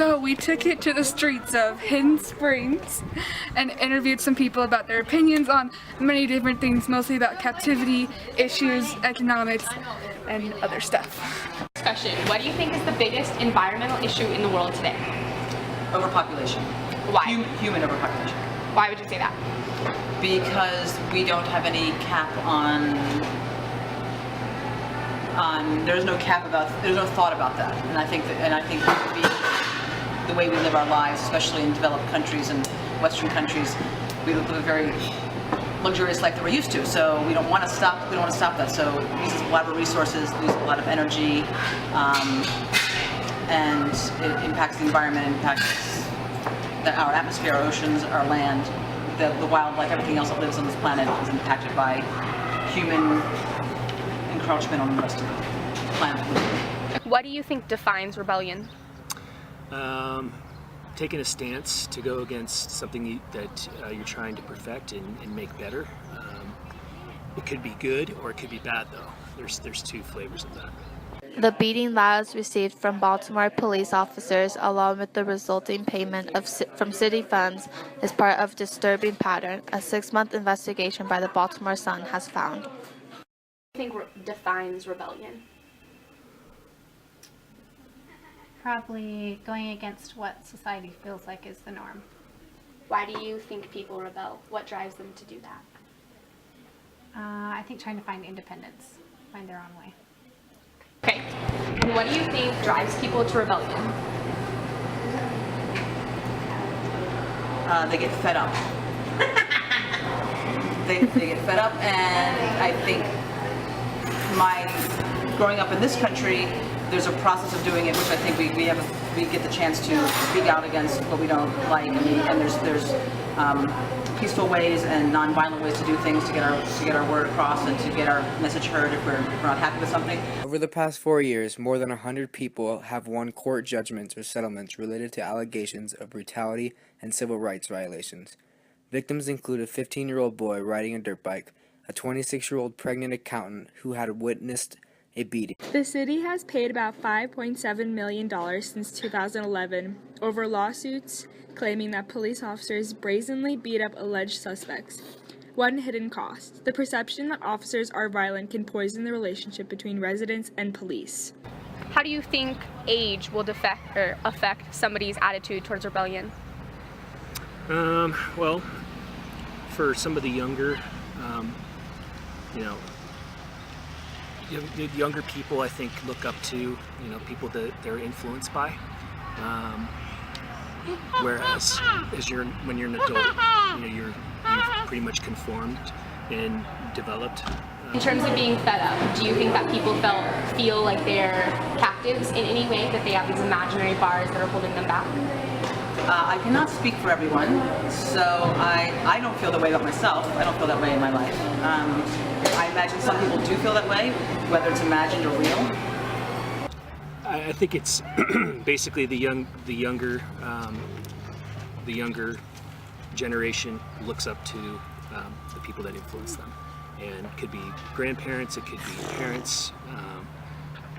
So we took it to the streets of Hidden Springs and interviewed some people about their opinions on many different things, mostly about captivity, issues, economics, and other stuff. Discussion. What do you think is the biggest environmental issue in the world today? Overpopulation. Why? Human overpopulation. Why would you say that? Because we don't have any cap on there's no thought about that, and I think that would be the way we live our lives, especially in developed countries and Western countries. We live a very luxurious life that we're used to, so we don't want to stop that. So it uses a lot of resources, uses a lot of energy, and it impacts the environment, impacts our atmosphere, our oceans, our land, the wildlife, everything else that lives on this planet is impacted by human encroachment on the rest of the planet. What do you think defines rebellion? Taking a stance to go against something that you're trying to perfect and make better. It could be good or it could be bad, though. There's two flavors of that. The beating Lyles received from Baltimore police officers, along with the resulting payment from city funds, is part of a disturbing pattern a 6-month investigation by the Baltimore Sun has found. What do you think defines rebellion? Probably going against what society feels like is the norm. Why do you think people rebel? What drives them to do that? I think trying to find independence, find their own way. Okay. And what do you think drives people to rebellion? They get fed up. they get fed up, and I think growing up in this country, there's a process of doing it, which I think we get the chance to speak out against what we don't like, and there's peaceful ways and non-violent ways to do things to get our word across and to get our message heard if we're not happy with something. Over the past 4 years, more than 100 people have won court judgments or settlements related to allegations of brutality and civil rights violations. Victims include a 15-year-old boy riding a dirt bike, a 26-year-old pregnant accountant who had witnessed a beating. The city has paid about $5.7 million since 2011 over lawsuits claiming that police officers brazenly beat up alleged suspects. One hidden cost: the perception that officers are violent can poison the relationship between residents and police. How do you think age will affect somebody's attitude towards rebellion? Well, for some of the younger, younger people, I think, look up to, people that they're influenced by. Whereas when you're an adult, you're pretty much conformed and developed. In terms of being fed up, do you think that people feel like they're captives in any way, that they have these imaginary bars that are holding them back? I cannot speak for everyone, so I don't feel that way about myself. I don't feel that way in my life. I imagine some people do feel that way, whether it's imagined or real. I think it's basically the younger generation looks up to the people that influence them, and it could be grandparents, it could be parents,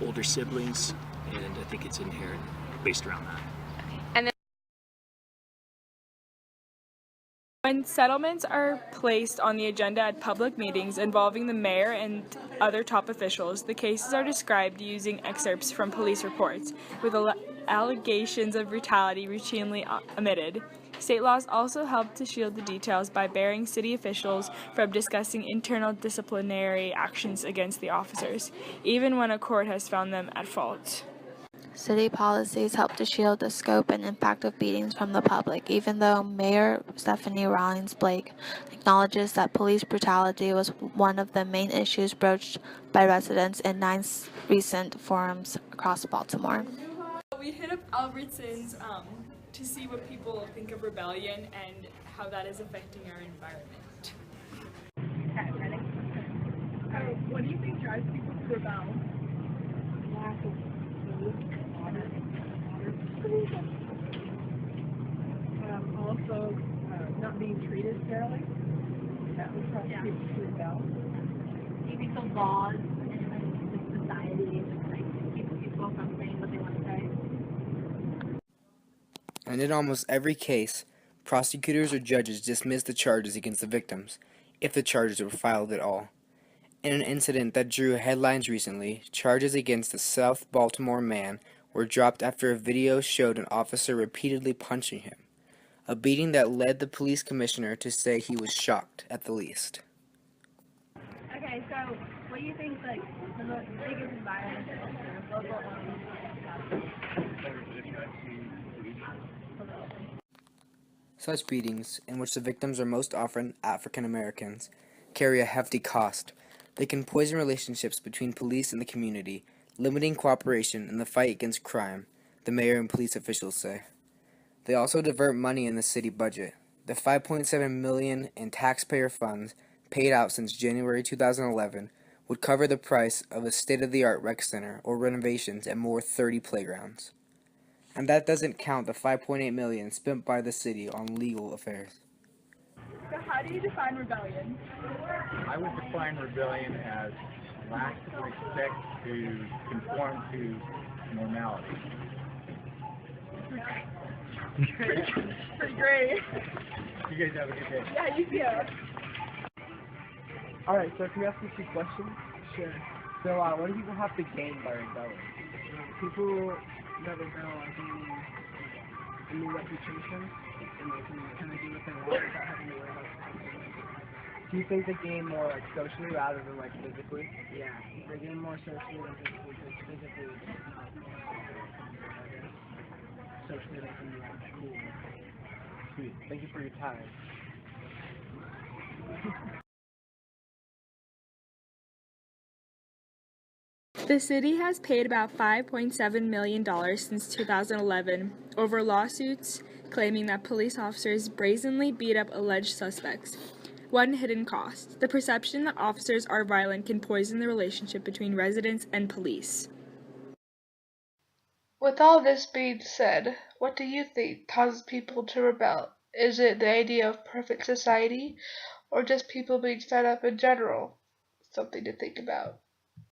older siblings, and I think it's inherent based around that. When settlements are placed on the agenda at public meetings involving the mayor and other top officials, the cases are described using excerpts from police reports, with allegations of brutality routinely omitted. State laws also help to shield the details by barring city officials from discussing internal disciplinary actions against the officers, even when a court has found them at fault. City policies help to shield the scope and impact of beatings from the public, even though Mayor Stephanie Rawlings Blake acknowledges that police brutality was one of the main issues broached by residents in 9 recent forums across Baltimore. We hit up Albertsons to see what people think of rebellion and how that is affecting our environment. Okay, ready? What do you think drives people to rebel? Lack of food and water. Also, not being treated fairly. That would cause people to rebel. Do you think the laws in society keep people from saying what they want to say? and in almost every case, prosecutors or judges dismissed the charges against the victims, if the charges were filed at all. In an incident that drew headlines recently, charges against a South Baltimore man were dropped after a video showed an officer repeatedly punching him, a beating that led the police commissioner to say he was shocked at the least. Okay, so what do you think like the most biggest environment is local Such beatings, in which the victims are most often African Americans, carry a hefty cost. They can poison relationships between police and the community, limiting cooperation in the fight against crime, the mayor and police officials say. They also divert money in the city budget. The $5.7 million in taxpayer funds paid out since January 2011 would cover the price of a state-of-the-art rec center or renovations at more 30 playgrounds. And that doesn't count the $5.8 million spent by the city on legal affairs. So how do you define rebellion? I would define rebellion as lack of respect to conform to normality. Pretty great. You guys have a good day. Yeah, you too. Alright, so can we ask you 2 questions? Sure. So, what do people have to gain by rebelling? People that rebel are gaining a new reputation, and they can kind of do what they want without having to worry about consequences. Do you think they gain more like socially rather than like physically? Yeah, they gain more socially than physically, because physically it's not socially they can be like cool. Sweet. Thank you for your time. The city has paid about $5.7 million since 2011 over lawsuits claiming that police officers brazenly beat up alleged suspects. One hidden cost: the perception that officers are violent can poison the relationship between residents and police. With all this being said, what do you think causes people to rebel? Is it the idea of perfect society, or just people being fed up in general? Something to think about.